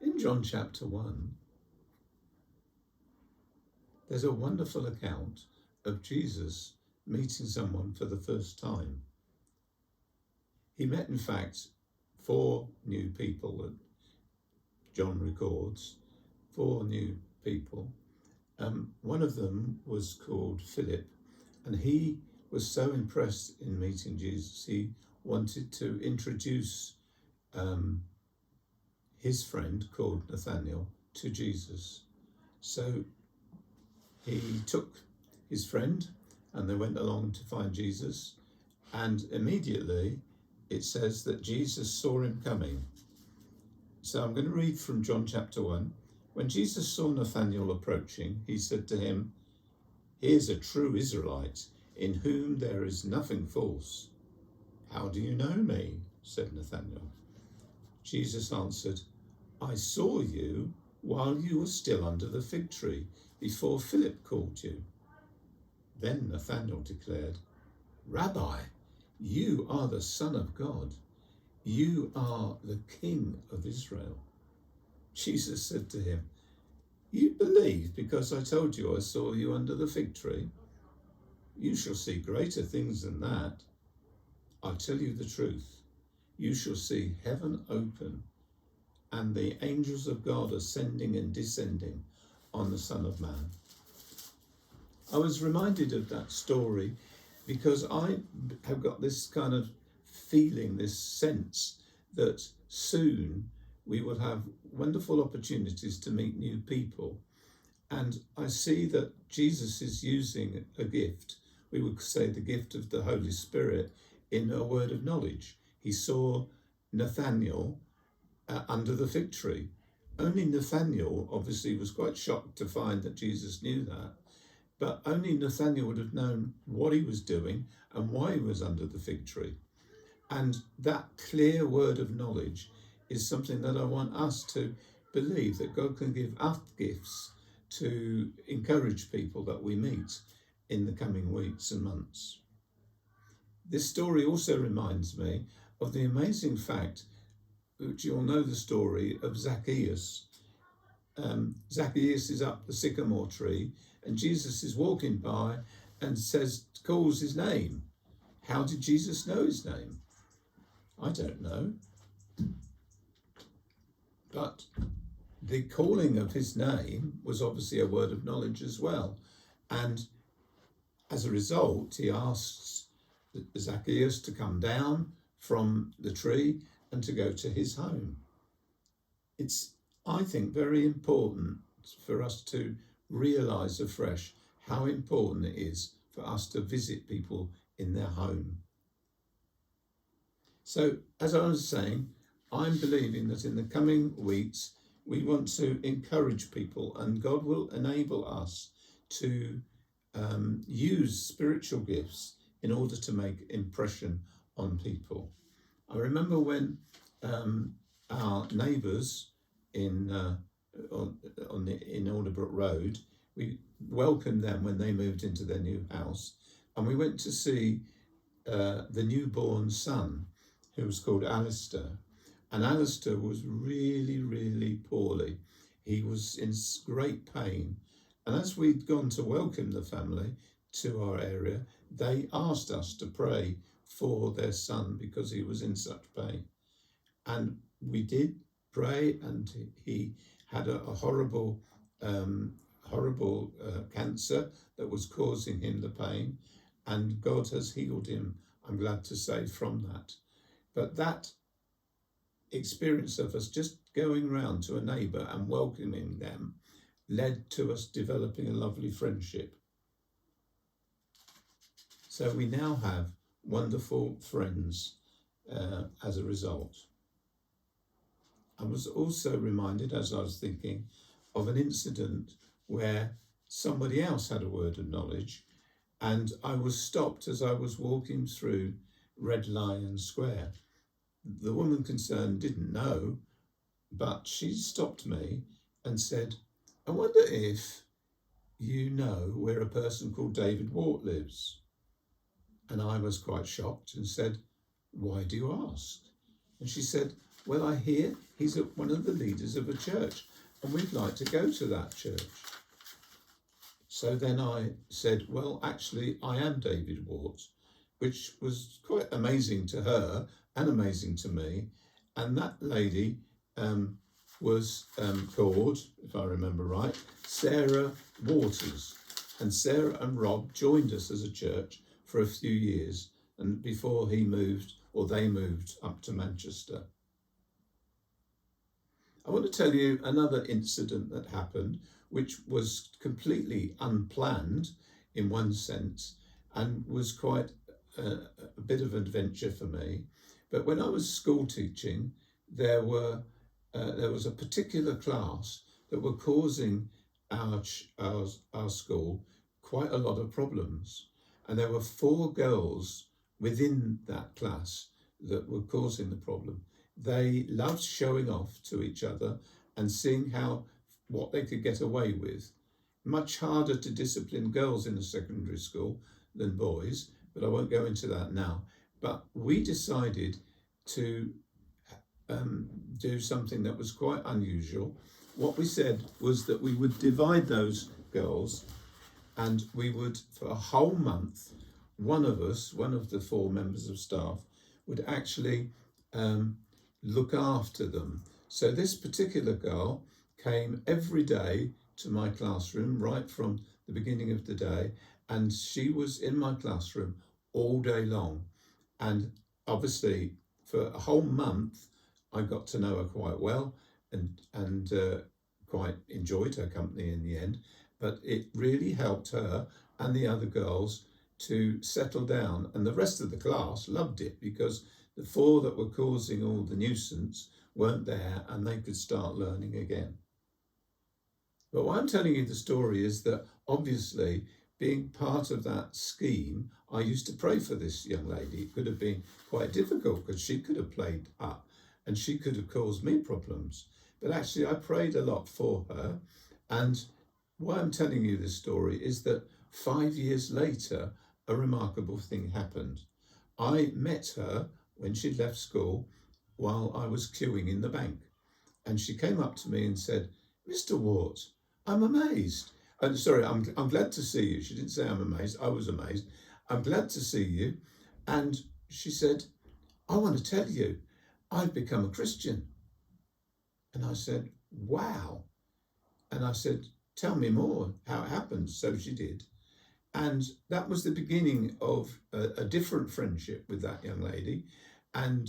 In John chapter 1, there's a wonderful account of Jesus meeting someone for the first time. He met, in fact, 4 new people that John records, 4 new people. One of them was called Philip, and he was so impressed in meeting Jesus, he wanted to introduce his friend called Nathaniel to Jesus. So he took his friend and they went along to find Jesus, and immediately it says that Jesus saw him coming. So I'm going to read from John chapter 1. When Jesus saw Nathanael approaching, he said to him, "Here's a true Israelite, in whom there is nothing false." "How do you know me?" said Nathanael. Jesus answered, "I saw you while you were still under the fig tree, before Philip called you." Then Nathanael declared, "Rabbi, you are the Son of God. You are the King of Israel." Jesus said to him, "You believe because I told you I saw you under the fig tree? You shall see greater things than that. I tell you the truth. You shall see heaven open and the angels of God ascending and descending on the Son of Man." I was reminded of that story because I have got this kind of feeling, this sense that soon we will have wonderful opportunities to meet new people. And I see that Jesus is using a gift, we would say the gift of the Holy Spirit, in a word of knowledge. He saw Nathanael under the fig tree. Only Nathanael obviously was quite shocked to find that Jesus knew that, but only Nathanael would have known what he was doing and why he was under the fig tree. And that clear word of knowledge is something that I want us to believe, that God can give us gifts to encourage people that we meet in the coming weeks and months. This story also reminds me of the amazing fact, which you all know the story of Zacchaeus. Zacchaeus is up the sycamore tree and Jesus is walking by and calls his name. How did Jesus know his name? I don't know. But the calling of his name was obviously a word of knowledge as well. And as a result, he asks Zacchaeus to come down from the tree and to go to his home. It's, I think, very important for us to realize afresh how important it is for us to visit people in their home. So, as I was saying, I'm believing that in the coming weeks, we want to encourage people, and God will enable us to use spiritual gifts in order to make impression on people. I remember when our neighbours in Alderbrook Road, we welcomed them when they moved into their new house, and we went to see the newborn son, who was called Alistair. And Alistair was really, really poorly. He was in great pain. And as we'd gone to welcome the family to our area, they asked us to pray for their son because he was in such pain. And we did pray, and he had a horrible cancer that was causing him the pain. And God has healed him, I'm glad to say, from that. But that experience of us just going round to a neighbour and welcoming them led to us developing a lovely friendship. So we now have wonderful friends as a result. I was also reminded, as I was thinking, of an incident where somebody else had a word of knowledge, and I was stopped as I was walking through Red Lion Square. The woman concerned didn't know, but she stopped me and said, "I wonder if you know where a person called David Wart lives." And I was quite shocked and said, "Why do you ask?" And she said, well, I hear he's one of the leaders of a church and we'd like to go to that church. So then I said, well, actually, I am David Wart, which was quite amazing to her and amazing to me. And that lady was called, if I remember right, Sarah Waters. And Sarah and Rob joined us as a church for a few years, and before they moved up to Manchester. I want to tell you another incident that happened, which was completely unplanned in one sense and was quite a bit of an adventure for me. But when I was school teaching, there was a particular class that were causing our school quite a lot of problems. And there were 4 girls within that class that were causing the problem. They loved showing off to each other and seeing what they could get away with. Much harder to discipline girls in a secondary school than boys, but I won't go into that now. But we decided to do something that was quite unusual. What we said was that we would divide those girls, and we would, for a whole month, one of the 4 members of staff, would actually look after them. So this particular girl came every day to my classroom right from the beginning of the day, and she was in my classroom all day long. And obviously for a whole month I got to know her quite well and quite enjoyed her company in the end. But it really helped her and the other girls to settle down, and the rest of the class loved it because the 4 that were causing all the nuisance weren't there and they could start learning again. But why I'm telling you the story is that obviously being part of that scheme, I used to pray for this young lady. It could have been quite difficult because she could have played up and she could have caused me problems. But actually I prayed a lot for her. And why I'm telling you this story is that 5 years later, a remarkable thing happened. I met her when she'd left school while I was queuing in the bank. And she came up to me and said, "Mr. Wart, I'm amazed. I'm glad to see you." She didn't say I'm amazed. I was amazed. "I'm glad to see you." And she said, "I want to tell you, I've become a Christian." And I said, "Wow." And I said, "Tell me more how it happened." So she did. And that was the beginning of a different friendship with that young lady. And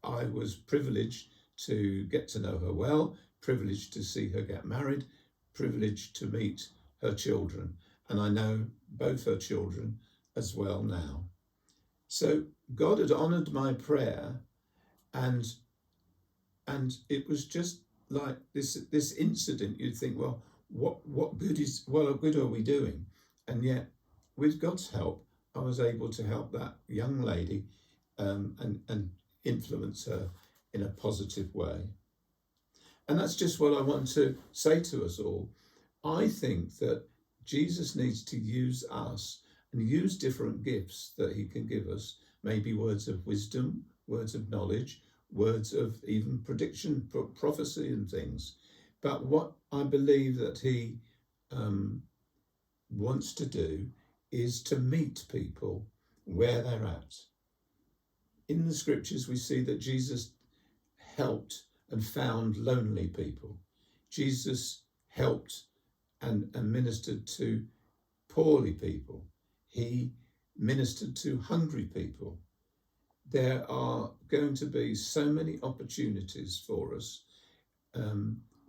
I was privileged to get to know her well, privileged to see her get married, privileged to meet her children. And I know both her children as well now. So God had honoured my prayer, and it was just like this incident. You'd think, well, what good are we doing? And yet, with God's help, I was able to help that young lady and influence her in a positive way. And that's just what I want to say to us all. I think that Jesus needs to use us and use different gifts that he can give us, maybe words of wisdom, words of knowledge, words of even prediction, prophecy and things. But what I believe that he wants to do is to meet people where they're at. In the scriptures, we see that Jesus helped and found lonely people. Jesus helped and ministered to poorly people. He ministered to hungry people. There are going to be so many opportunities for us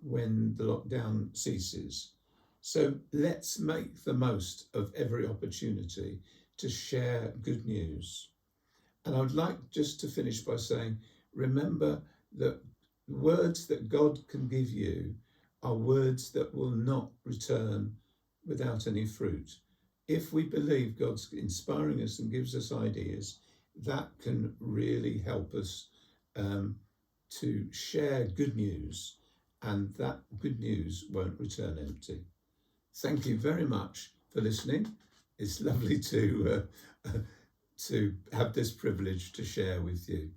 when the lockdown ceases. So let's make the most of every opportunity to share good news. And I would like just to finish by saying, remember that words that God can give you are words that will not return without any fruit. If we believe God's inspiring us and gives us ideas, that can really help us to share good news, and that good news won't return empty. Thank you very much for listening. It's lovely to have this privilege to share with you.